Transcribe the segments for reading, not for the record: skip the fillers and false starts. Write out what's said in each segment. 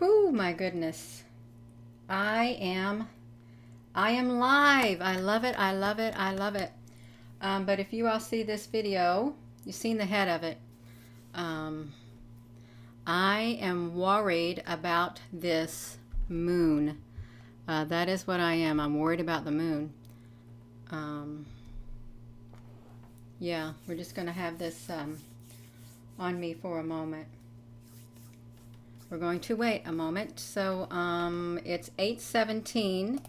Whoo, my goodness. I am live. I love it. I love it. I love it. But if you all see this video, you've seen the head of it. I am worried about this moon. That is what I am. I'm worried about the moon. Yeah, we're just going to have this on me for a moment. We're going to wait a moment. So it's 8:17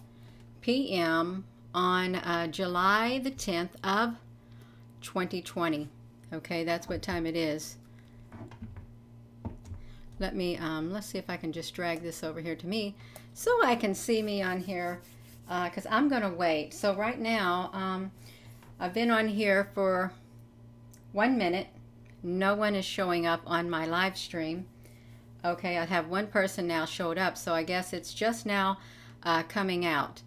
p.m. on July the 10th of 2020. Okay, that's what time it is. Let me, let's see if I can just drag this over here to me so I can see me on here, because I'm going to wait. So right now, I've been on here for 1 minute. No one is showing up on my live stream. Okay, I have one person now showed up, so I guess it's just now coming out.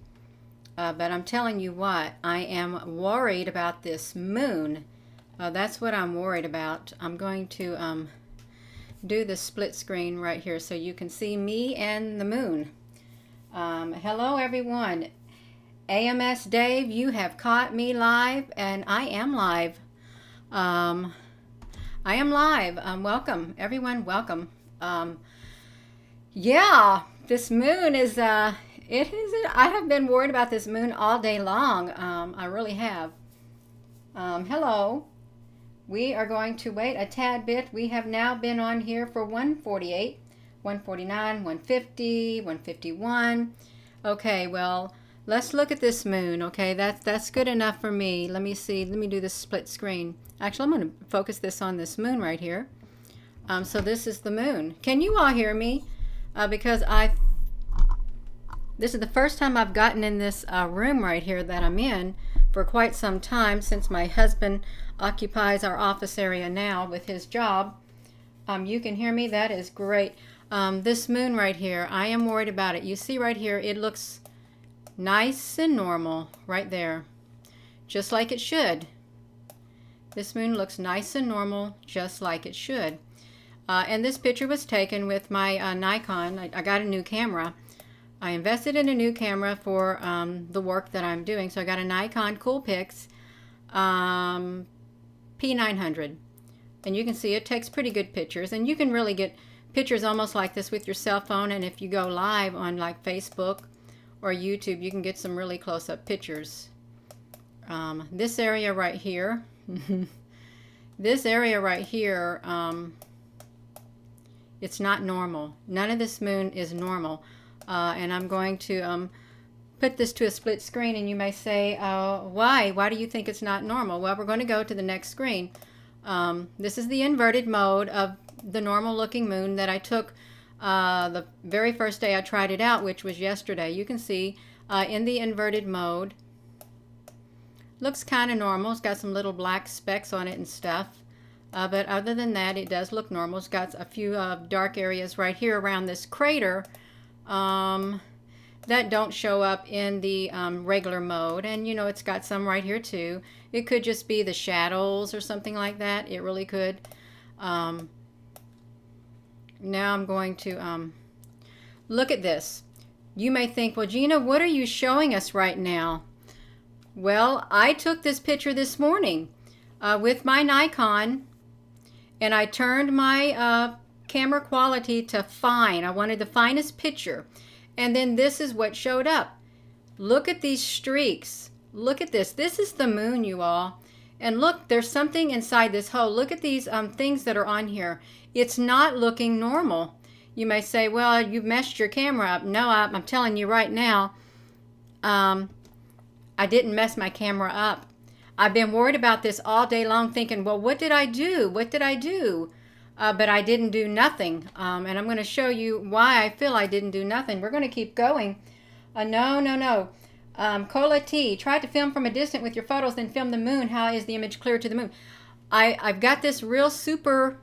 But I'm telling you what, I am worried about this moon. That's what I'm worried about. I'm going to do the split screen right here so you can see me and the moon. Hello everyone. AMS Dave, you have caught me live, and I am live. I am live. Welcome everyone, welcome. Yeah, this moon is I have been worried about this moon all day long. I really have. Hello. We are going to wait a tad bit. We have now been on here for 148, 149, 150, 151. Okay, well, let's look at this moon. Okay, that's good enough for me. Let me see. Let me do this split screen. Actually, I'm going to focus this on this moon right here. So this is the moon. Can you all hear me? Because this is the first time I've gotten in this room right here that I'm in for quite some time, since my husband occupies our office area now with his job. You can hear me? That is great. This moon right here, I am worried about it. You see right here, it looks nice and normal right there, just like it should. This moon looks nice and normal, just like it should. And this picture was taken with my Nikon. I got a new camera. I invested in a new camera for the work that I'm doing. So I got a Nikon CoolPic P900. And you can see it takes pretty good pictures. And you can really get pictures almost like this with your cell phone. And if you go live on like Facebook or YouTube, you can get some really close-up pictures. This area right here, this area right here, it's not normal. None of this moon is normal. And I'm going to put this to a split screen, and you may say, why? Why do you think it's not normal? Well, we're going to go to the next screen. This is the inverted mode of the normal looking moon that I took the very first day I tried it out, which was yesterday. You can see in the inverted mode, looks kind of normal. It's got some little black specks on it and stuff. But other than that, it does look normal. It's got a few dark areas right here around this crater that don't show up in the regular mode. And, you know, it's got some right here, too. It could just be the shadows or something like that. It really could. Now I'm going to look at this. You may think, well, Gina, what are you showing us right now? Well, I took this picture this morning with my Nikon. And I turned my camera quality to fine. I wanted the finest picture. And then this is what showed up. Look at these streaks. Look at this. This is the moon, you all. And look, there's something inside this hole. Look at these things that are on here. It's not looking normal. You may say, well, you've messed your camera up. No, I'm telling you right now, I didn't mess my camera up. I've been worried about this all day long, thinking, well, what did I do? What did I do? But I didn't do nothing. And I'm going to show you why I feel I didn't do nothing. We're going to keep going. No. Cola T, try to film from a distance with your photos, then film the moon. How is the image clear to the moon? I've got this real super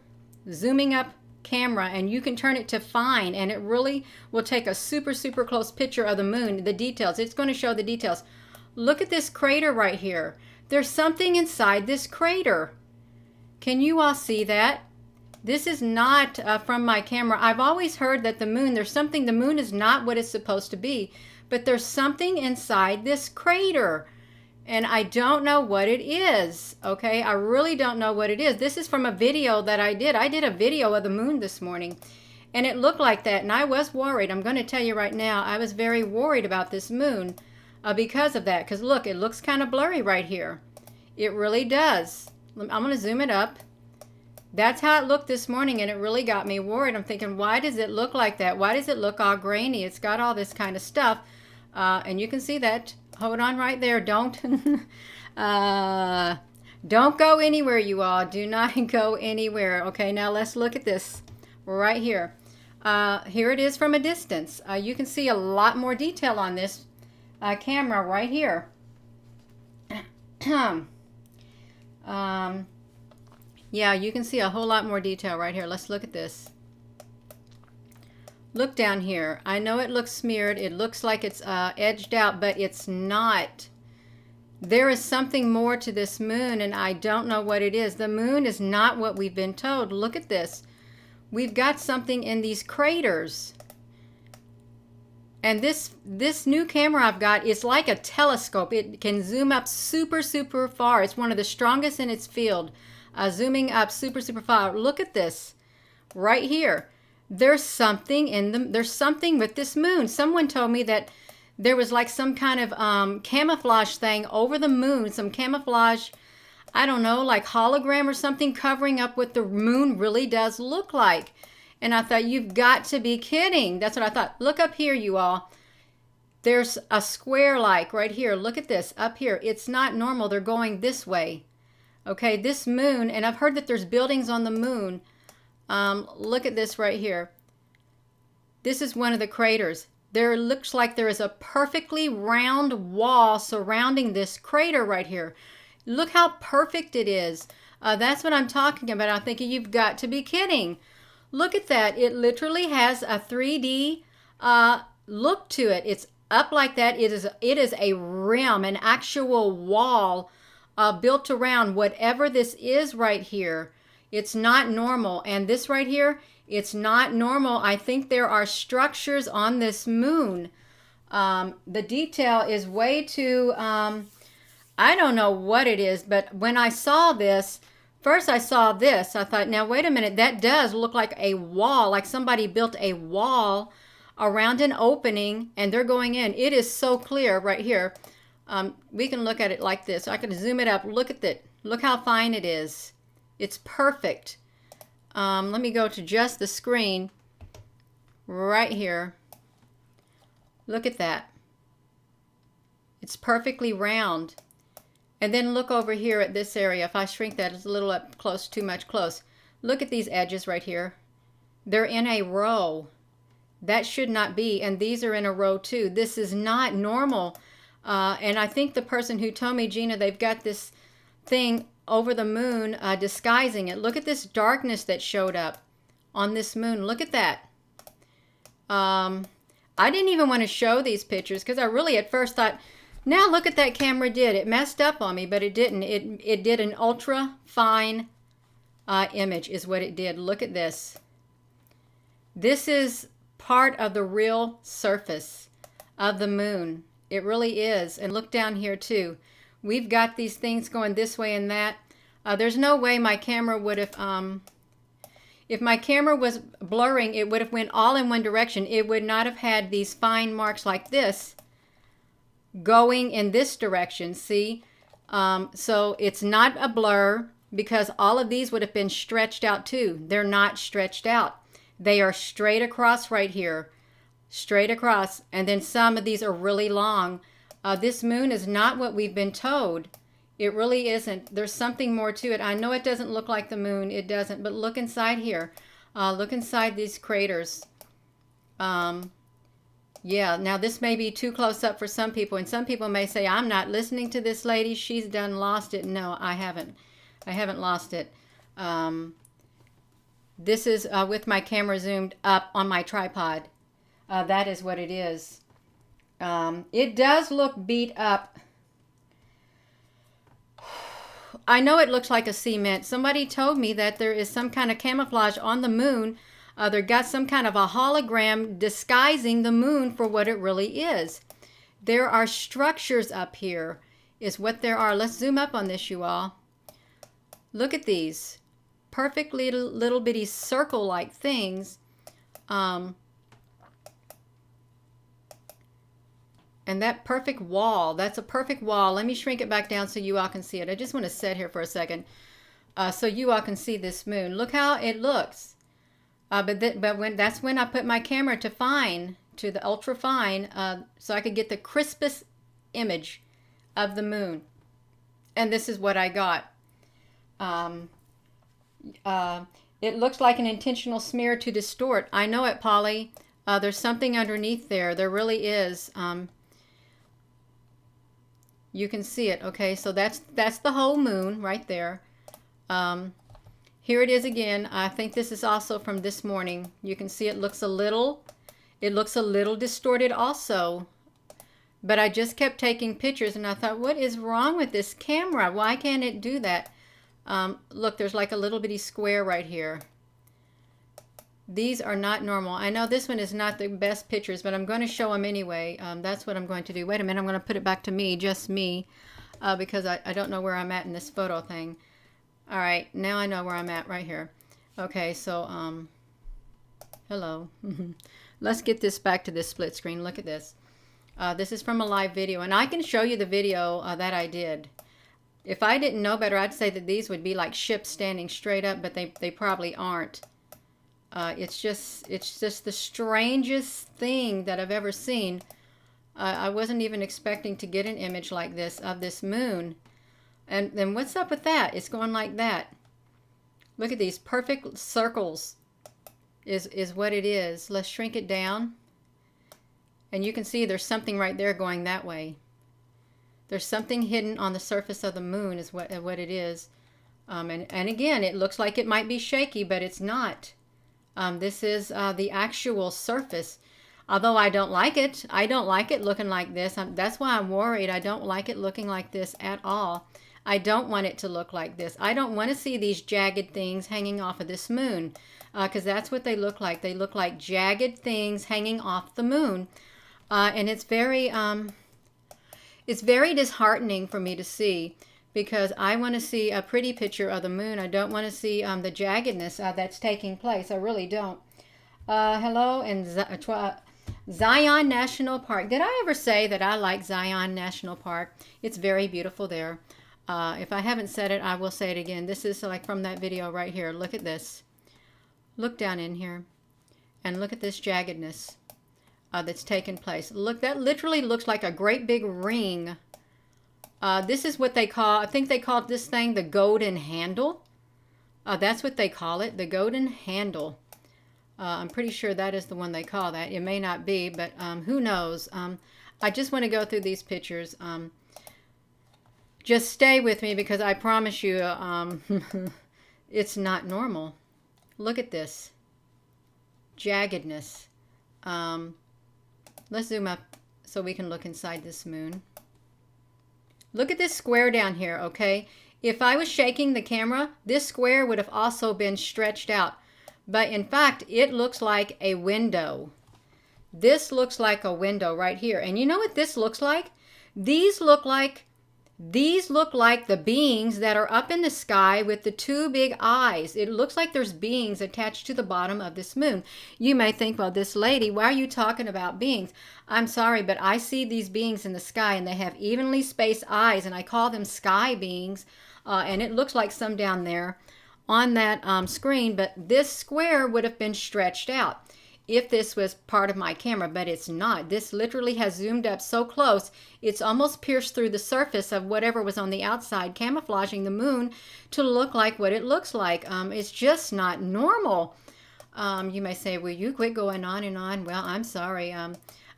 zooming up camera, and you can turn it to fine, and it really will take a super close picture of the moon, the details. It's going to show the details. Look at this crater right here. There's something inside this crater. Can you all see that? This is not from my camera. I've always heard that the moon, the moon is not what it's supposed to be, but there's something inside this crater. And I don't know what it is, okay? I really don't know what it is. This is from a video that I did. I did a video of the moon this morning, and it looked like that, and I was worried. I'm going to tell you right now, I was very worried about this moon because of that. Because look, it looks kind of blurry right here. It really does. I'm going to zoom it up. That's how it looked this morning, and it really got me worried. I'm thinking, why does it look like that? Why does it look all grainy? It's got all this kind of stuff, and you can see that. Hold on right there. Don't go anywhere, you all. Do not go anywhere. Okay, now let's look at this right here. Here it is from a distance. You can see a lot more detail on this camera right here. Yeah, you can see a whole lot more detail right here. Let's look at this. Look down here. I know it looks smeared. It looks like it's edged out, but it's not. There is something more to this moon, and I don't know what it is. The moon is not what we've been told. Look at this. We've got something in these craters. And this new camera I've got is like a telescope. It can zoom up super, super far. It's one of the strongest in its field. Zooming up super, super far. Look at this right here. There's something in them. There's something with this moon. Someone told me that there was like some kind of camouflage thing over the moon. Some camouflage, I don't know, like hologram or something covering up what the moon really does look like. And I thought, you've got to be kidding. That's what I thought. Look up here, you all. There's a square like right here. Look at this up here. It's not normal. They're going this way. Okay, this moon, and I've heard that there's buildings on the moon. Look at this right here. This is one of the craters. There looks like there is a perfectly round wall surrounding this crater right here. Look how perfect it is. That's what I'm talking about. I'm thinking, you've got to be kidding. Look at that. It literally has a 3D look to it. It's up like that. It is a rim, an actual wall built around whatever this is right here. It's not normal. And this right here, it's not normal. I think there are structures on this moon. The detail is way too, I don't know what it is, but when I saw this, first I saw this, I thought, now wait a minute, that does look like a wall, like somebody built a wall around an opening and they're going in. It is so clear right here. We can look at it like this. I can zoom it up. Look at it. Look how fine it is. It's perfect. Let me go to just the screen right here. Look at that. It's perfectly round. And then look over here at this area. If I shrink that, it's a little up close, too much close. Look at these edges right here. They're in a row. That should not be. And these are in a row too. This is not normal. And I think the person who told me, Gina, they've got this thing over the moon disguising it. Look at this darkness that showed up on this moon. Look at that. I didn't even want to show these pictures because I really at first thought, now look at that camera did. It messed up on me, but it didn't. It did an ultra fine image is what it did. Look at this. This is part of the real surface of the moon. It really is. And look down here too. We've got these things going this way and that. There's no way my camera would have, if my camera was blurring, it would have went all in one direction. It would not have had these fine marks like this going in this direction, see? So it's not a blur because all of these would have been stretched out too. They're not stretched out. They are straight across right here. Straight across. And then some of these are really long. This moon is not what we've been told. It really isn't. There's something more to it. I know it doesn't look like the moon. It doesn't. But look inside here. Look inside these craters. Yeah, now this may be too close up for some people. And some people may say, I'm not listening to this lady. She's done lost it. No, I haven't. I haven't lost it. This is with my camera zoomed up on my tripod. That is what it is. It does look beat up I know it looks like a cement. Somebody told me that there is some kind of camouflage on the moon. They got some kind of a hologram disguising the moon for what it really is. There are structures up here, is what there are. Let's zoom up on this, you all. Look at these perfect little bitty circle-like things. And that perfect wall, that's a perfect wall. Let me shrink it back down so you all can see it. I just want to sit here for a second so you all can see this moon. Look how it looks. That's when I put my camera to fine, to the ultra fine, so I could get the crispest image of the moon. And this is what I got. It looks like an intentional smear to distort. I know it, Polly. There's something underneath there. There really is. You can see it. Okay, so that's the whole moon right there. Here it is again. I think this is also from this morning. You can see it looks a little distorted also. But I just kept taking pictures and I thought, what is wrong with this camera? Why can't it do that? Look, there's like a little bitty square right here. These are not normal. I know this one is not the best pictures, but I'm going to show them anyway. That's what I'm going to do. Wait a minute, I'm going to put it back to me, just me, because I don't know where I'm at in this photo thing. All right, now I know where I'm at right here. Okay, so, hello. Let's get this back to this split screen. Look at this. This is from a live video, and I can show you the video that I did. If I didn't know better, I'd say that these would be like ships standing straight up, but they probably aren't. It's just the strangest thing that I've ever seen. I wasn't even expecting to get an image like this of this moon. And then what's up with that? It's going like that. Look at these perfect circles is what it is. Let's shrink it down. And you can see there's something right there going that way. There's something hidden on the surface of the moon is what it is. And again, it looks like it might be shaky, but it's not. This is the actual surface. Although I don't like it. I don't like it looking like this. That's why I'm worried. I don't like it looking like this at all. I don't want it to look like this. I don't want to see these jagged things hanging off of this moon. Because that's what they look like. They look like jagged things hanging off the moon. And it's very disheartening for me to see. Because I want to see a pretty picture of the moon. I don't want to see the jaggedness that's taking place. I really don't. Hello, and Zion National Park. Did I ever say that I like Zion National Park? It's very beautiful there. If I haven't said it, I will say it again. This is like from that video right here. Look at this. Look down in here. And look at this jaggedness that's taken place. Look, that literally looks like a great big ring. This is what they call, I think they called this thing the golden handle. That's what they call it, the golden handle. I'm pretty sure that is the one they call that. It may not be, but who knows. I just want to go through these pictures. Just stay with me because I promise you it's not normal. Look at this. Jaggedness. Let's zoom up so we can look inside this moon. Look at this square down here, okay? If I was shaking the camera, this square would have also been stretched out. But in fact, it looks like a window. This looks like a window right here. And you know what this looks like? These look like the beings that are up in the sky with the two big eyes. It looks like there's beings attached to the bottom of this moon. You may think, well, this lady, why are you talking about beings? I'm sorry, but I see these beings in the sky and they have evenly spaced eyes, and I call them sky beings. And it looks like some down there on that screen, but this square would have been stretched out if this was part of my camera, but it's not. This literally has zoomed up so close, it's almost pierced through the surface of whatever was on the outside, camouflaging the moon to look like what it looks like. It's just not normal. You may say, well, you quit going on and on. Well, I'm sorry.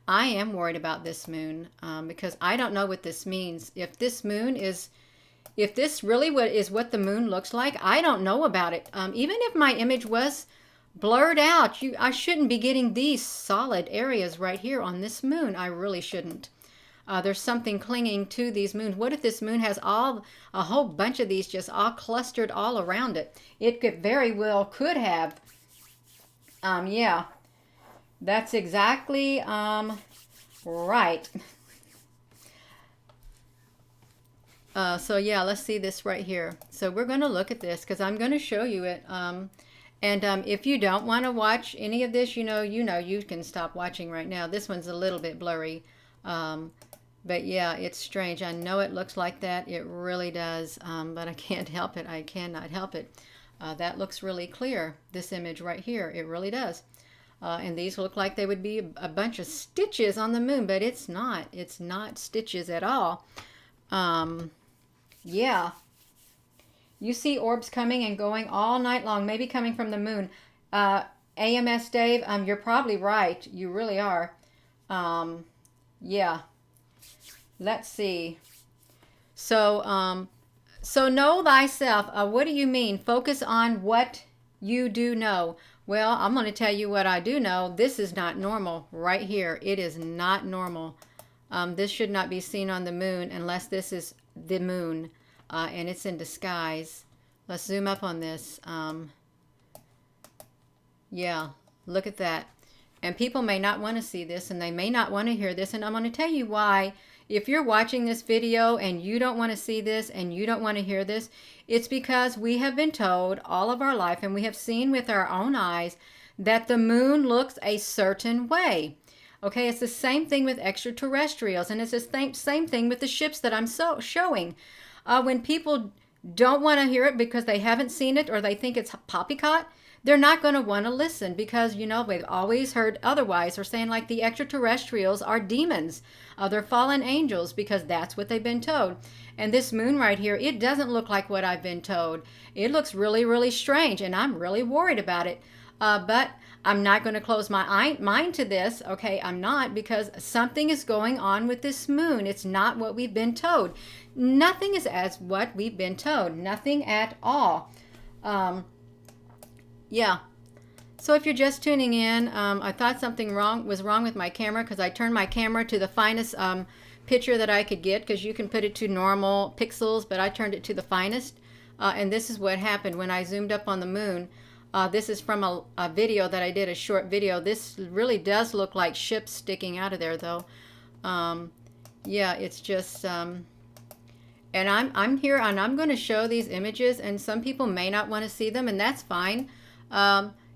I am worried about this moon because I don't know what this means. If this really is what the moon looks like, I don't know about it. Even if my image was blurred out, I shouldn't be getting these solid areas right here on this moon. I really shouldn't. There's something clinging to these moons. What if this moon has a whole bunch of these just all clustered all around it? It could very well could have. Yeah, that's exactly right. So yeah, let's see this right here. So we're going to look at this because I'm going to show you it. If you don't want to watch any of this, you know, you can stop watching right now. This one's a little bit blurry. But yeah, it's strange. I know it looks like that. It really does. But I can't help it. I cannot help it. That looks really clear. This image right here, it really does. And these look like they would be a bunch of stitches on the moon, but it's not. It's not stitches at all. Yeah. You see orbs coming and going all night long, maybe coming from the moon. AMS Dave, you're probably right. You really are. Yeah. Let's see. So, so know thyself. What do you mean? Focus on what you do know. Well, I'm going to tell you what I do know. This is not normal right here. It is not normal. This should not be seen on the moon unless this is the moon and it's in disguise. Let's zoom up on this. Yeah, look at that. And people may not want to see this and they may not want to hear this. And I'm going to tell you why. If you're watching this video and you don't want to see this and you don't want to hear this, it's because we have been told all of our life and we have seen with our own eyes that the moon looks a certain way. Okay, it's the same thing with extraterrestrials, and it's the same thing with the ships that I'm showing. When people don't want to hear it because they haven't seen it or they think it's poppycock, they're not going to want to listen because, you know, we've always heard otherwise. They're saying like the extraterrestrials are demons. They're fallen angels because that's what they've been told. And this moon right here, it doesn't look like what I've been told. It looks really, really strange, and I'm really worried about it. But I'm not going to close my mind to this. Okay, I'm not, because something is going on with this moon. It's not what we've been told. Nothing is as what we've been told. Nothing at all. Yeah. So if you're just tuning in, I thought something was wrong with my camera because I turned my camera to the finest picture that I could get, because you can put it to normal pixels, but I turned it to the finest. And this is what happened when I zoomed up on the moon. This is from a video that I did, a short video. This really does look like ships sticking out of there, though. Yeah, it's just... and I'm here, and I'm going to show these images, and some people may not want to see them, and that's fine.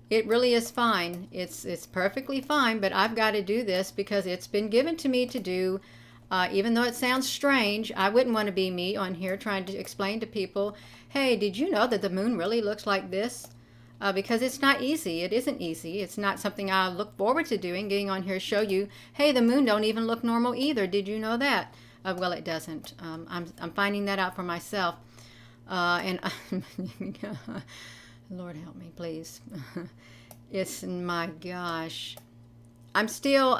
It really is fine. It's perfectly fine, but I've got to do this because it's been given to me to do. Even though it sounds strange, I wouldn't want to be me on here trying to explain to people, hey, did you know that the moon really looks like this? Because it's not easy. It isn't easy. It's not something I look forward to doing, getting on here to show you, hey, the moon don't even look normal either. Did you know that? Well, it doesn't. I'm finding that out for myself. And Lord help me, please. It's, my gosh. I'm still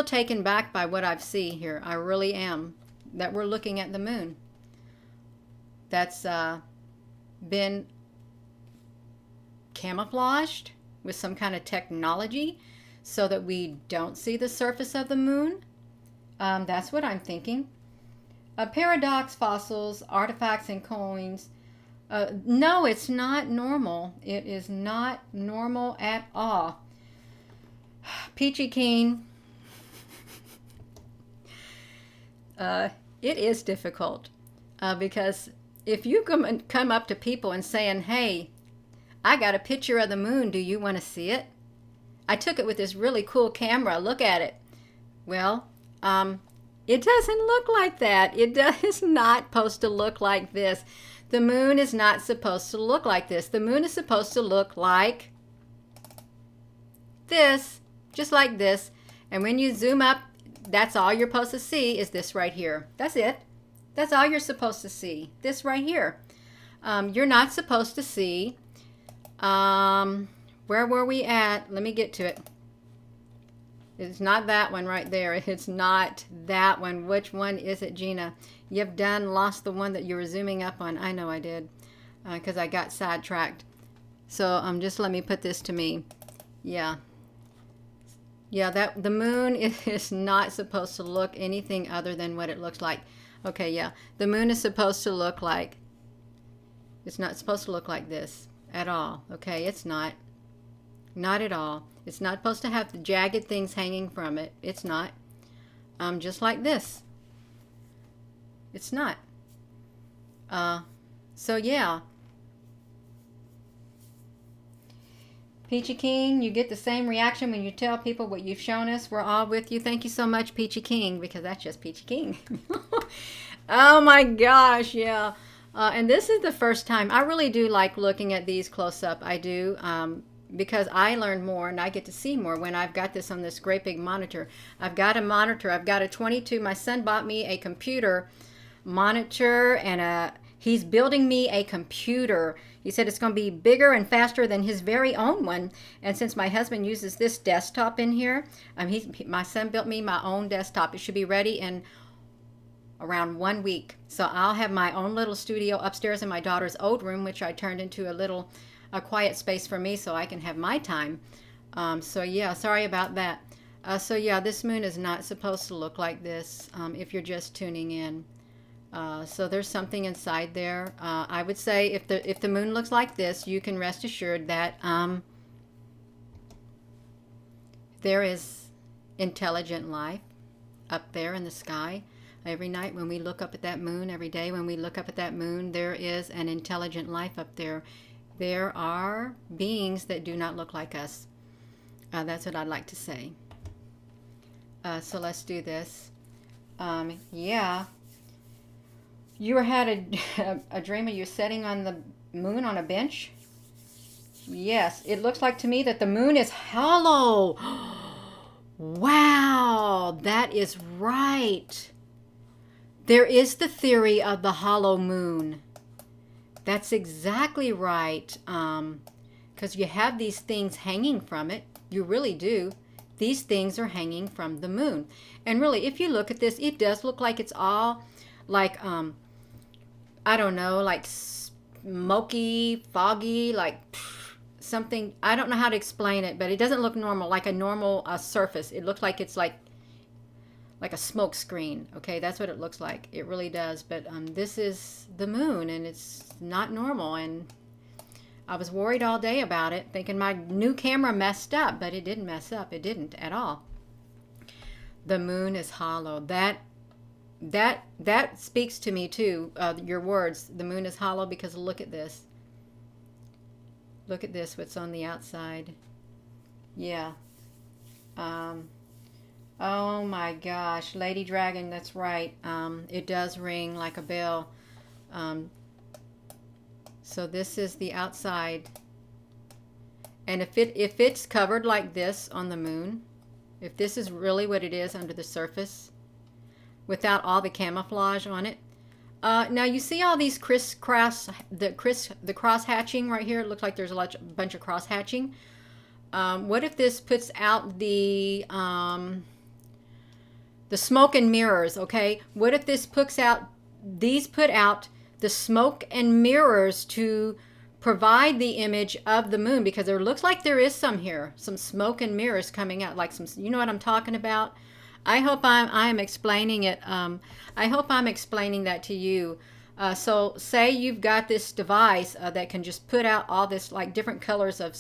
taken back by what I've seen here. I really am. That we're looking at the moon. That's been camouflaged with some kind of technology so that we don't see the surface of the moon. That's what I'm thinking. Paradox fossils, artifacts, and coins. No, it's not normal. It is not normal at all. Peachy Keen. It is difficult because if you come up to people and saying, hey, I got a picture of the moon, do you want to see it? I took it with this really cool camera. Look at it. Well, it doesn't look like that. It is not supposed to look like this. The moon is not supposed to look like this. The moon is supposed to look like this, just like this. And when you zoom up, that's all you're supposed to see is this right here. That's it. That's all you're supposed to see. This right here. You're not supposed to see... where were we at? Let me get to it. It's not that one right there. It's not that one. Which one is it, Gina? You've lost the one that you were zooming up on. I know I did, because I got sidetracked. So just let me put this to me. Yeah. Yeah, that the moon is not supposed to look anything other than what it looks like. Okay, yeah. The moon is supposed to look like, it's not supposed to look like this at all. Okay, it's not. Not at all. It's not supposed to have the jagged things hanging from it. It's not. Just like this. It's not. So yeah. Peachy King, you get the same reaction when you tell people what you've shown us. We're all with you. Thank you so much, Peachy King, because that's just Peachy King. Oh my gosh, yeah. And this is the first time. I really do like looking at these close up. I do, because I learn more and I get to see more when I've got this on this great big monitor. I've got a monitor. I've got a 22. My son bought me a computer monitor, and he's building me a computer. He said it's going to be bigger and faster than his very own one. And since my husband uses this desktop in here, my son built me my own desktop. It should be ready in around 1 week. So I'll have my own little studio upstairs in my daughter's old room, which I turned into a quiet space for me so I can have my time. So yeah, sorry about that. So yeah, this moon is not supposed to look like this if you're just tuning in. So there's something inside there. I would say if the moon looks like this, you can rest assured that there is intelligent life up there in the sky. Every night when we look up at that moon, every day when we look up at that moon, there is an intelligent life up there. There are beings that do not look like us. That's what I'd like to say. So let's do this. Yeah. You had a dream of you sitting on the moon on a bench? Yes, it looks like to me that the moon is hollow. Wow, that is right. There is the theory of the hollow moon. That's exactly right. Because you have these things hanging from it. You really do. These things are hanging from the moon. And really, if you look at this, it does look like it's all like, I don't know, like smoky, foggy, like something. I don't know how to explain it, but it doesn't look normal, like a normal surface. It looks like it's like a smoke screen. Okay, that's what it looks like. It really does. But this is the moon, and it's not normal. And I was worried all day about it, thinking my new camera messed up, but it didn't mess up. It didn't at all. The moon is hollow. That speaks to me too. Your words. The moon is hollow because look at this. Look at this. What's on the outside? Yeah. Oh my gosh, Lady Dragon, that's right. It does ring like a bell. So this is the outside. And if it's covered like this on the moon, if this is really what it is under the surface, without all the camouflage on it. Now you see all these the cross hatching right here. It looks like there's a bunch of cross hatching. What if this puts out the smoke and mirrors, okay? What if this put out the smoke and mirrors to provide the image of the moon? Because there looks like there is some here, some smoke and mirrors coming out, like some, you know what I'm talking about? I hope I'm explaining it. I hope I'm explaining that to you. So say you've got this device that can just put out all this like different colors of,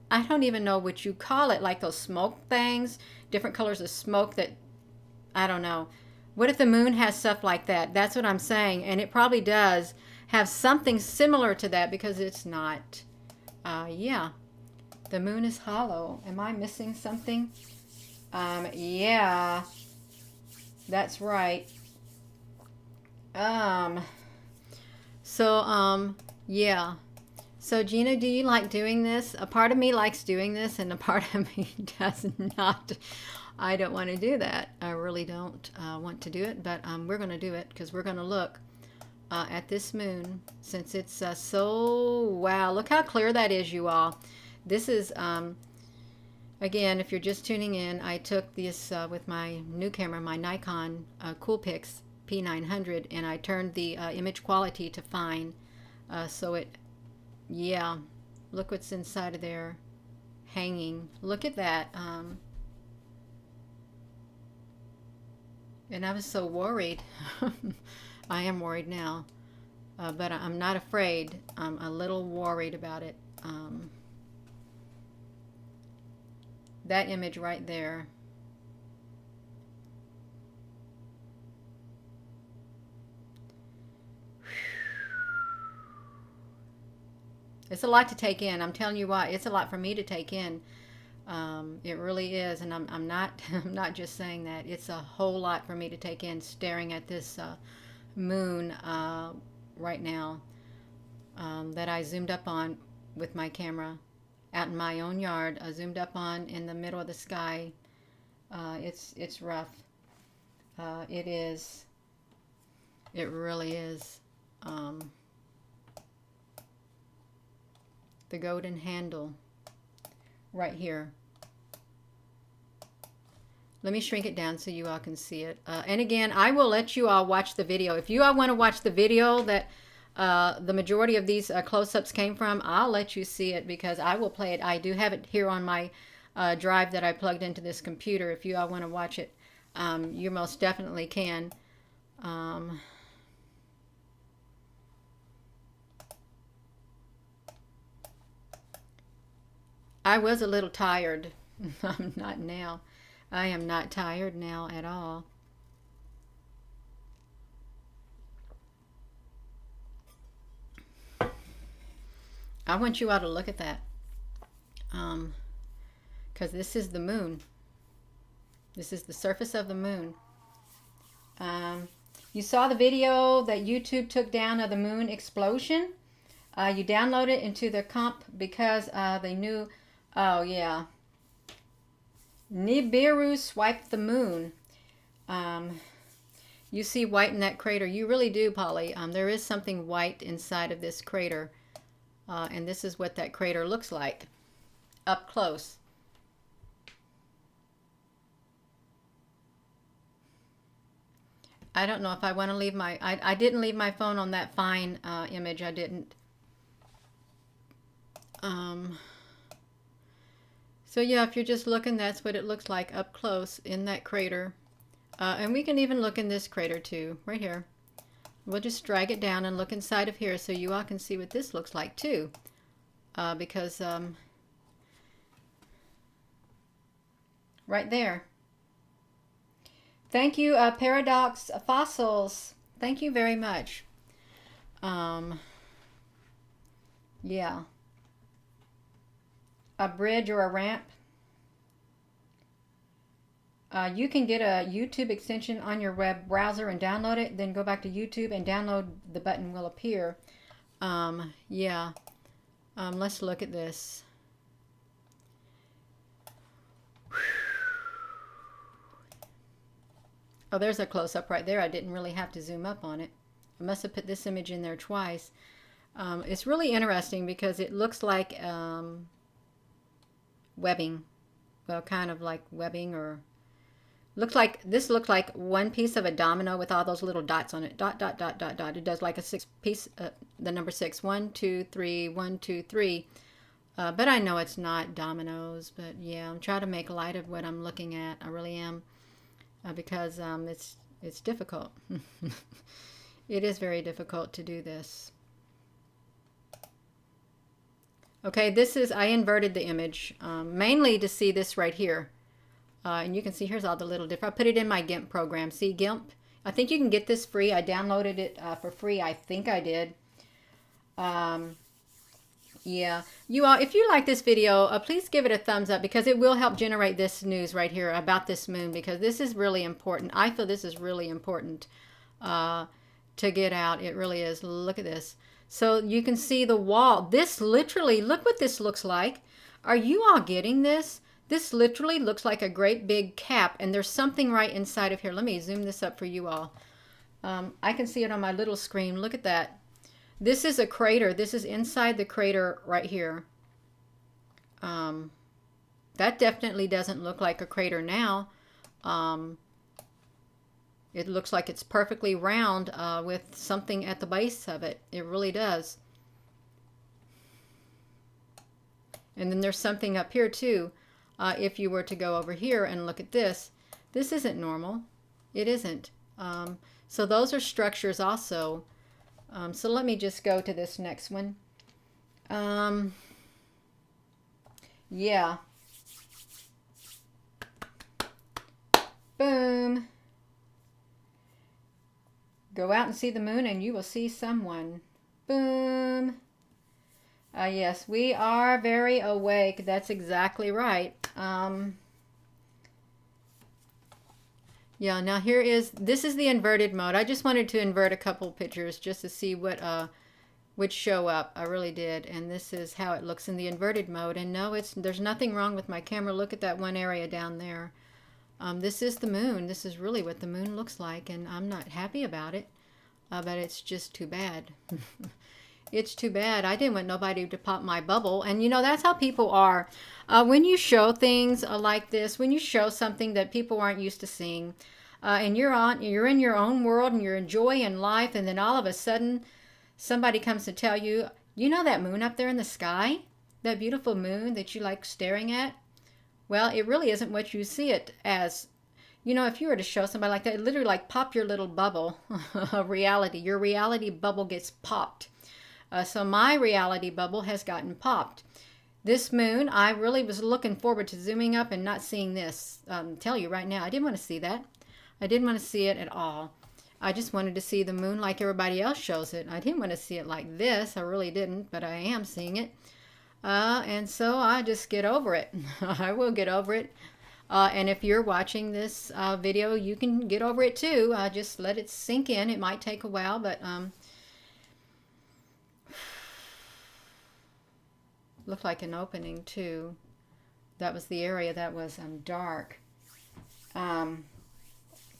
I don't even know what you call it, like those smoke things, different colors of smoke that, I don't know. What if the moon has stuff like that? That's what I'm saying. And it probably does have something similar to that because it's not. Yeah. The moon is hollow. Am I missing something? Yeah. That's right. Yeah. So Gina, do you like doing this? A part of me likes doing this and a part of me does not. I don't want to do that. I really don't want to do it, but we're going to do it because we're going to look at this moon since it's so, wow, look how clear that is, you all. This is, again, if you're just tuning in, I took this with my new camera, my Nikon CoolPic P900, and I turned the image quality to fine. So it, yeah, look what's inside of there hanging. Look at that. And I was so worried. I am worried now, but I'm not afraid. I'm a little worried about it. That image right there. It's a lot to take in. I'm telling you what, it's a lot for me to take in. It really is, and I'm not I'm not just saying that. It's a whole lot for me to take in, staring at this moon right now that I zoomed up on with my camera out in my own yard. I zoomed up on in the middle of the sky. It's rough. It is. It really is. The golden handle right here. Let me shrink it down so you all can see it. And again, I will let you all watch the video. If you all want to watch the video that the majority of these close-ups came from, I'll let you see it because I will play it. I do have it here on my drive that I plugged into this computer. If you all want to watch it, you most definitely can. I was a little tired. I'm not now. I am not tired now at all. I want you all to look at that. Because this is the moon. This is the surface of the moon. You saw the video that YouTube took down of the moon explosion. You download it into the comp because they knew, oh yeah, Nibiru swiped the moon. You see white in that crater. You really do, Polly. There is something white inside of this crater. And this is what that crater looks like up close. I don't know if I want to leave my... I didn't leave my phone on that fine image. I didn't. So yeah, if you're just looking, that's what it looks like up close in that crater. And we can even look in this crater too, right here. We'll just drag it down and look inside of here so you all can see what this looks like too. Because right there. Thank you, Paradox Fossils. Thank you very much. Yeah. A bridge or a ramp. You can get a YouTube extension on your web browser and download it. Then go back to YouTube and download. The button will appear. Yeah. Let's look at this. Oh, there's a close-up right there. I didn't really have to zoom up on it. I must have put this image in there twice. It's really interesting because it looks like webbing. Well, kind of like webbing, or this looks like one piece of a domino with all those little dots on it. Dot, dot, dot, dot, dot. It does like a 6 piece, the number 6. 1, 2, 3, 1, 2, 3. But I know it's not dominoes. But yeah, I'm trying to make light of what I'm looking at. I really am. Because it's difficult. It is very difficult to do this. Okay, this is, I inverted the image mainly to see this right here. And you can see here's all the little different. I put it in my GIMP program. See GIMP? I think you can get this free. I downloaded it for free. I think I did. Yeah, you all, if you like this video, please give it a thumbs up because it will help generate this news right here about this moon, because this is really important. I feel this is really important to get out. It really is. Look at this. So you can see the wall. This literally, look what this looks like. Are you all getting this? This literally looks like a great big cap, and there's something right inside of here. Let me zoom this up for you all. I can see it on my little screen. Look at that. This is a crater. This is inside the crater right here. That definitely doesn't look like a crater now. It looks like it's perfectly round with something at the base of it. It really does. And then there's something up here too. If you were to go over here and look at this, this isn't normal. It isn't. So those are structures also. So let me just go to this next one. Yeah. Boom. Go out and see the moon and you will see someone. Boom. Yes, we are very awake. That's exactly right. Yeah, now this is the inverted mode. I just wanted to invert a couple pictures just to see what would show up. I really did. And this is how it looks in the inverted mode. And no, there's nothing wrong with my camera. Look at that one area down there. This is the moon. This is really what the moon looks like, and I'm not happy about it. But it's just too bad. It's too bad. I didn't want nobody to pop my bubble. And you know, that's how people are. When you show things like this, when you show something that people aren't used to seeing, and you're in your own world and you're enjoying life, and then all of a sudden somebody comes to tell you, you know that moon up there in the sky? That beautiful moon that you like staring at? Well, it really isn't what you see it as. You know, if you were to show somebody like that, it literally like pop your little bubble of reality. Your reality bubble gets popped. So my reality bubble has gotten popped. This moon, I really was looking forward to zooming up and not seeing this. Tell you right now, I didn't want to see that. I didn't want to see it at all. I just wanted to see the moon like everybody else shows it. I didn't want to see it like this. I really didn't, but I am seeing it. And so I just get over it. I will get over it. And if you're watching this video, you can get over it too. Just let it sink in. It might take a while, but looked like an opening too. That was the area that was dark.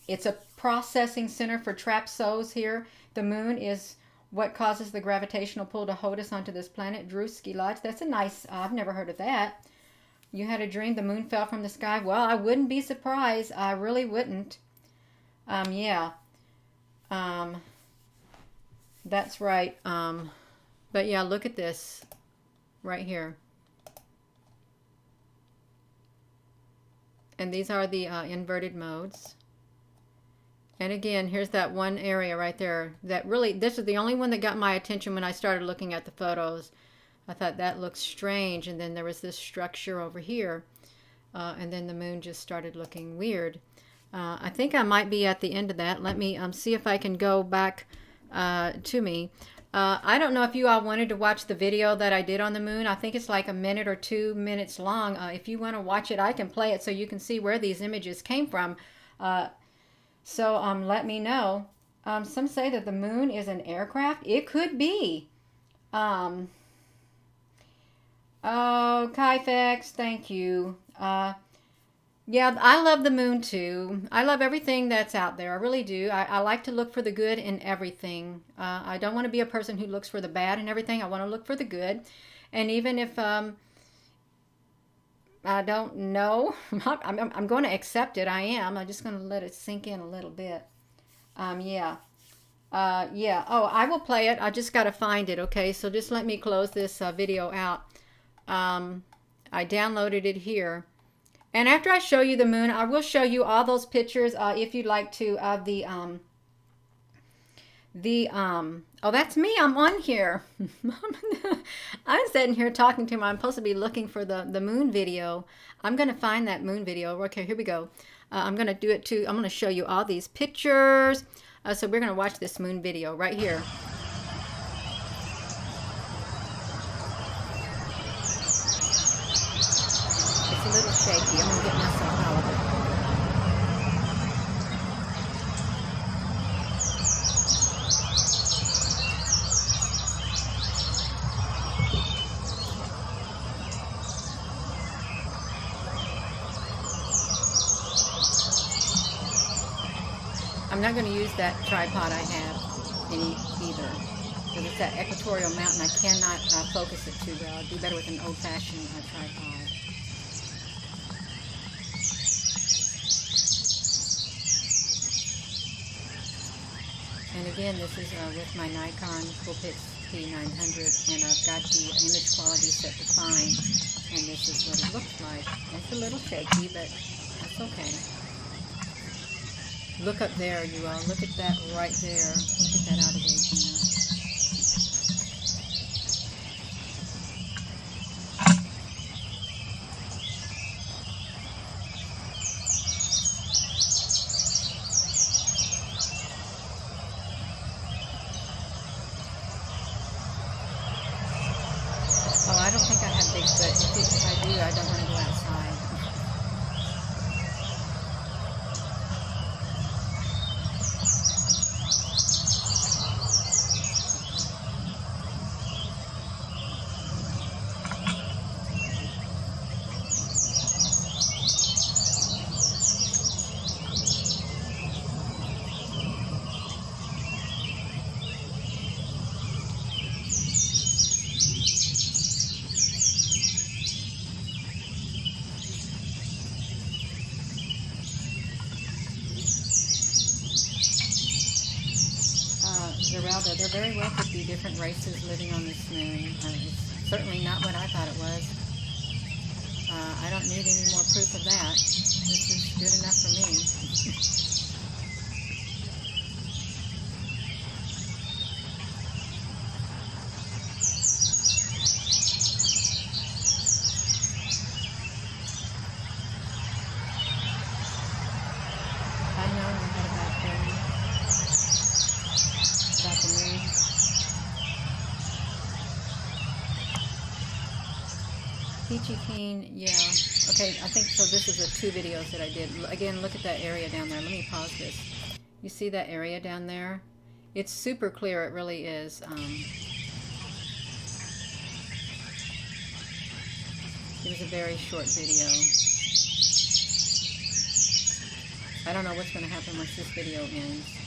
It's a processing center for trapped souls here. The moon is what causes the gravitational pull to hold us onto this planet. Drewski Lodge. That's a nice, I've never heard of that. You had a dream the moon fell from the sky. Well, I wouldn't be surprised. I really wouldn't. Yeah. That's right. But yeah, look at this right here. And these are the inverted modes. And again, here's that one area right there that really, this is the only one that got my attention when I started looking at the photos. I thought that looks strange, and then there was this structure over here, and then the moon just started looking weird. I think I might be at the end of that. Let me see if I can go back to me. I don't know if you all wanted to watch the video that I did on the moon. I think it's like a minute or 2 minutes long. If you want to watch it, I can play it so you can see where these images came from. So let me know. Some say that the moon is an aircraft. It could be. Oh, Kyfex, thank you. Yeah, I love the moon too. I love everything that's out there. I really do. I like to look for the good in everything. I don't want to be a person who looks for the bad in everything. I want to look for the good. And even if I don't know, I'm going to accept it. I am. I'm just going to let it sink in a little bit. Yeah. Yeah. Oh, I will play it. I just got to find it. Okay, so just let me close this video out. I downloaded it here. And after I show you the moon, I will show you all those pictures if you'd like to of oh, that's me. I'm on here. I'm sitting here talking to him. I'm supposed to be looking for the moon video. I'm going to find that moon video. Okay, here we go. I'm going to do it too. I'm going to show you all these pictures. So we're going to watch this moon video right here. It's a little shaky. I'm going to get myself out of it. I'm not going to use that tripod I have either, because it's that equatorial mountain. I cannot focus it too well. I'd do better with an old-fashioned tripod. And again, this is with my Nikon CoolPic P900, and I've got the image quality set to fine, and this is what it looks like. It's a little shaky, but that's okay. Look up there, you all. Look at that right there. Look at that out of there, Gina. Oh, I don't think I have Bigfoot. If I do, I don't want to go outside. Zerelda, there very well could be different races living on this moon. It's certainly not what I thought it was. I don't need any more proof of that. This is good enough for me. I know we had a bad feeling about the moon. Peachy Keen, yeah. Okay, I think so. This is the 2 videos that I did. Again, look at that area down there. Let me pause this. You see that area down there? It's super clear. It really is. It was a very short video. I don't know what's going to happen once this video ends.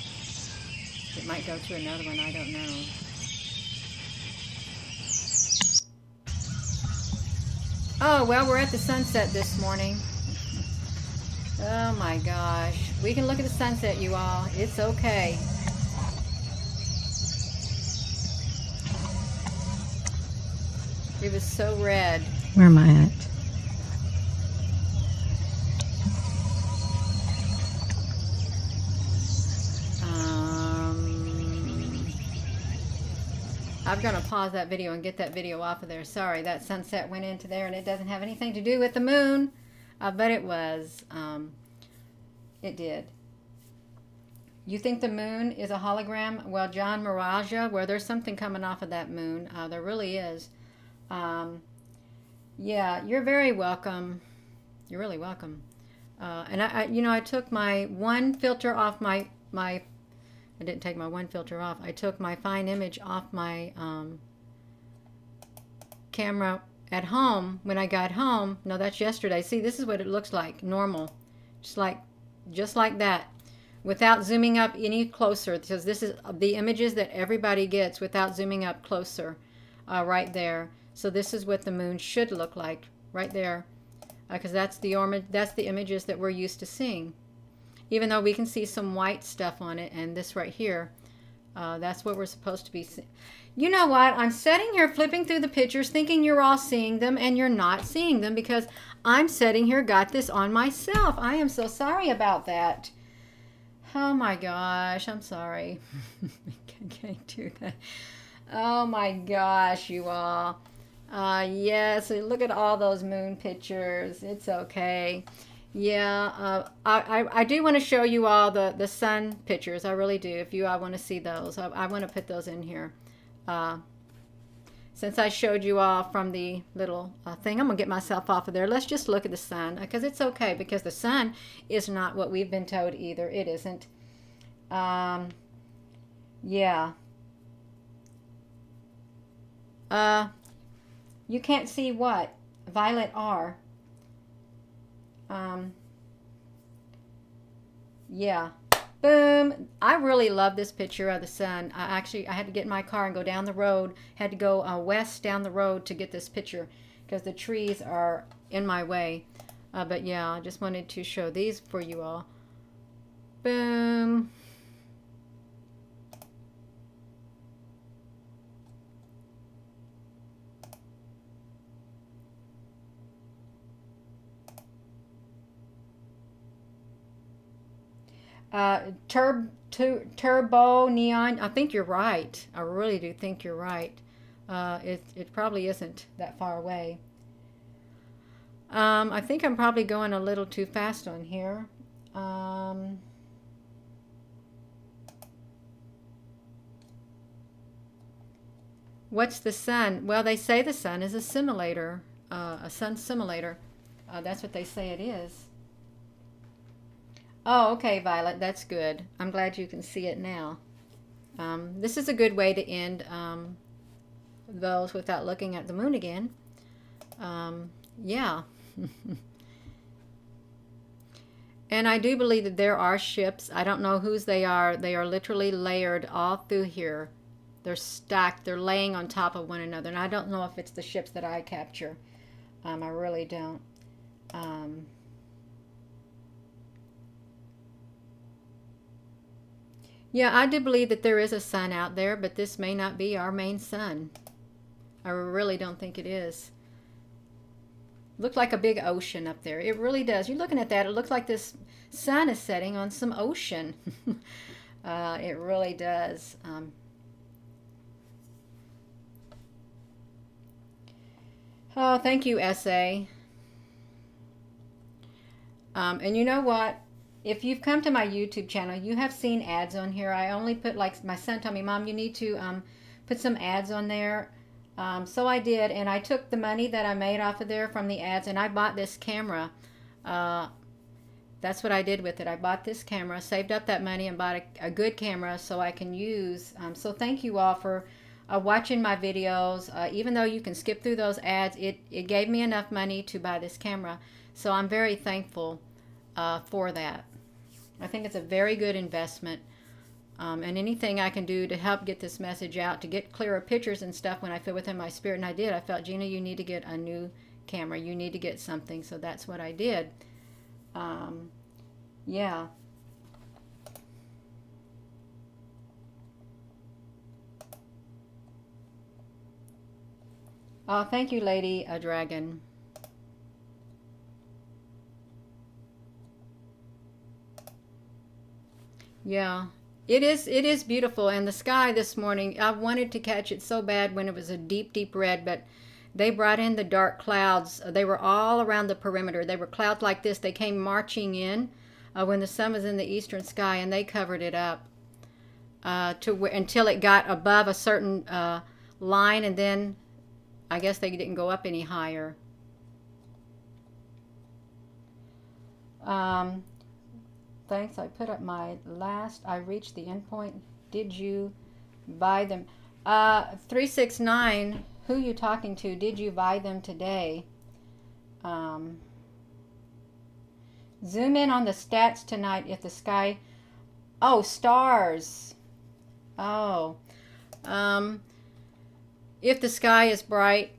It might go to another one. I don't know. Oh, well, we're at the sunset this morning. Oh my gosh. We can look at the sunset, you all. It's okay. It was so red. Where am I at? I'm going to pause that video and get that video off of there. Sorry, that sunset went into there and it doesn't have anything to do with the moon. But it was. It did. You think the moon is a hologram? Well, John Miraja, well, there's something coming off of that moon. There really is. Yeah, you're very welcome. You're really welcome. And I took my one filter off my I didn't take my one filter off. I took my fine image off my camera at home when I got home. No, that's yesterday. See, this is what it looks like, normal. Just like that, without zooming up any closer, because this is the images that everybody gets without zooming up closer, right there. So this is what the moon should look like, right there, because that's the images that we're used to seeing. Even though we can see some white stuff on it, and this right here, that's what we're supposed to be seeing. You know what? I'm sitting here flipping through the pictures thinking you're all seeing them, and you're not seeing them because I'm sitting here, got this on myself. I am so sorry about that. Oh my gosh, I'm sorry. I can't do that. Oh my gosh, you all. Yes, look at all those moon pictures. It's okay. Yeah, I do want to show you all the sun pictures. I really do. If you all want to see those, I want to put those in here. Since I showed you all from the little thing, I'm going to get myself off of there. Let's just look at the sun, because it's okay, because the sun is not what we've been told either. It isn't. Yeah. You can't see what? Violet R. Yeah, boom. I really love this picture of the sun. I had to get in my car and go down the road, had to go west down the road to get this picture because the trees are in my way. But yeah, I just wanted to show these for you all. Boom. Turbo neon. I think you're right. I really do think you're right. It probably isn't that far away. I think I'm probably going a little too fast on here. What's the sun? Well, they say the sun is a simulator, a sun simulator. That's what they say it is. Oh, okay, Violet, that's good. I'm glad you can see it now. This is a good way to end those without looking at the moon again. Yeah. And I do believe that there are ships. I don't know whose they are. They are literally layered all through here. They're stacked. They're laying on top of one another. And I don't know if it's the ships that I capture. I really don't. Yeah, I do believe that there is a sun out there, but this may not be our main sun. I really don't think it is. Looked like a big ocean up there. It really does. You're looking at that. It looks like this sun is setting on some ocean. It really does. Oh, thank you, SA. And you know what? If you've come to my YouTube channel, you have seen ads on here. I only put, like, my son told me, Mom, you need to put some ads on there. So I did, and I took the money that I made off of there from the ads, and I bought this camera. That's what I did with it. I bought this camera, saved up that money, and bought a good camera so I can use. So thank you all for watching my videos. Even though you can skip through those ads, it gave me enough money to buy this camera. So I'm very thankful for that. I think it's a very good investment. And anything I can do to help get this message out, to get clearer pictures and stuff when I feel within my spirit, and I did. I felt, Gina, you need to get a new camera. You need to get something. So that's what I did. Yeah. Oh, thank you, Lady Dragon. Yeah. It is beautiful, and the sky this morning, I wanted to catch it so bad when it was a deep, deep red, but they brought in the dark clouds. They were all around the perimeter. They were clouds like this. They came marching in when the sun was in the eastern sky, and they covered it up until it got above a certain line, and then I guess they didn't go up any higher. Thanks. I put up my last. I reached the end point. Did you buy them? 369. Who you talking to? Did you buy them today? Zoom in on the stats tonight. If the sky. Oh, stars. Oh. If the sky is bright,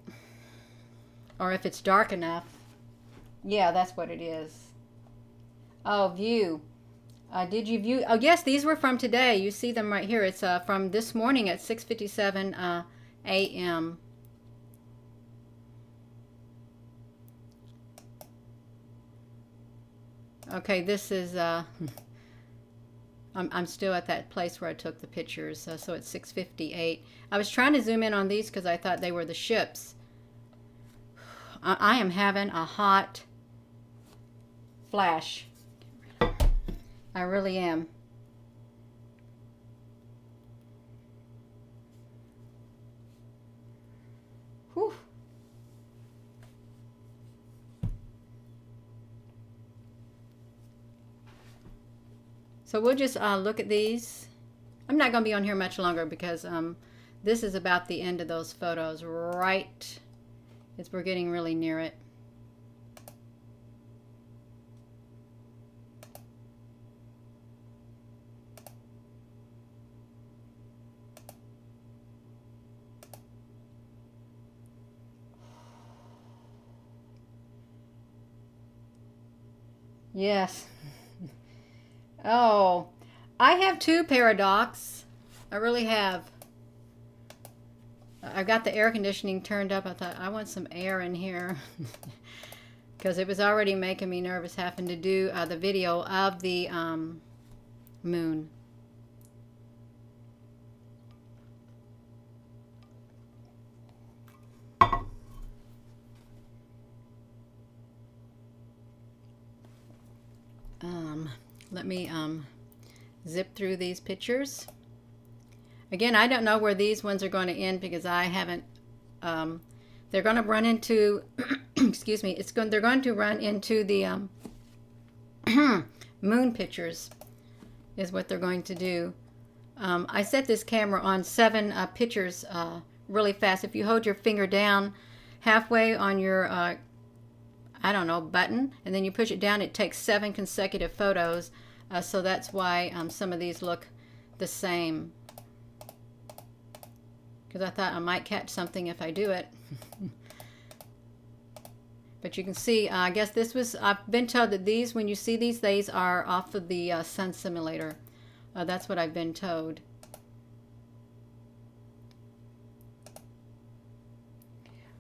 or if it's dark enough. Yeah, that's what it is. Oh, view. Did you view? Oh, yes, these were from today. You see them right here. It's from this morning at 6:57 a.m. Okay, this is, I'm still at that place where I took the pictures, so it's 6:58. I was trying to zoom in on these because I thought they were the ships. I am having a hot flash. I really am. Whew. So we'll just look at these. I'm not going to be on here much longer because this is about the end of those photos, right? We're getting really near it. Yes. Oh, I have two Paradox. I really have. I've got the air conditioning turned up. I thought I want some air in here because it was already making me nervous having to do the video of the moon. Let me zip through these pictures. Again, I don't know where these ones are going to end because I haven't, they're going to run into, excuse me, they're going to run into the moon pictures is what they're going to do. I set this camera on 7 pictures really fast. If you hold your finger down halfway on your, I don't know, button, and then you push it down, it takes 7 consecutive photos. So that's why some of these look the same. Because I thought I might catch something if I do it. But you can see, I guess this was, I've been told that these, when you see these are off of the Sun Simulator. That's what I've been told.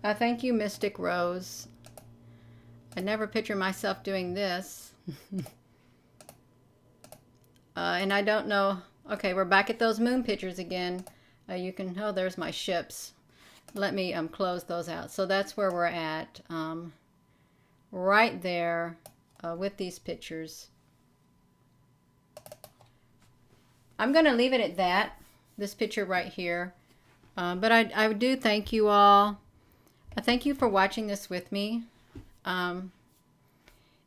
Thank you, Mystic Rose. I never picture myself doing this. And I don't know. Okay, we're back at those moon pictures again. You can, oh, there's my ships. Let me close those out. So that's where we're at. Right there with these pictures. I'm going to leave it at that, this picture right here. But I do thank you all. Thank you for watching this with me.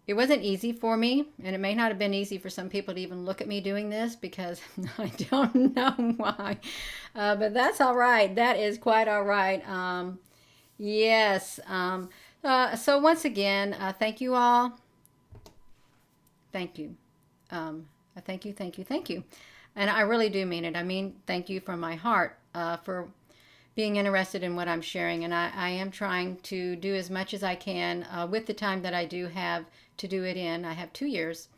It wasn't easy for me, and it may not have been easy for some people to even look at me doing this because I don't know why. But that's all right. That is quite all right. Yes. So once again, thank you all. Thank you. Thank you, thank you, thank you. And I really do mean it. I mean, thank you from my heart for being interested in what I'm sharing. And I am trying to do as much as I can with the time that I do have to do it in. I have 2 years.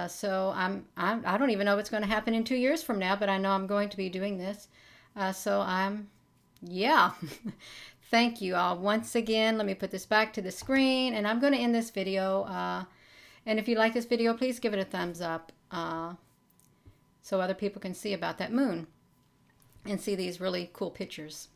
So I don't even know what's going to happen in 2 years from now, but I know I'm going to be doing this. Yeah. Thank you all once again. Let me put this back to the screen, and I'm going to end this video. And if you like this video, please give it a thumbs up so other people can see about that moon and see these really cool pictures.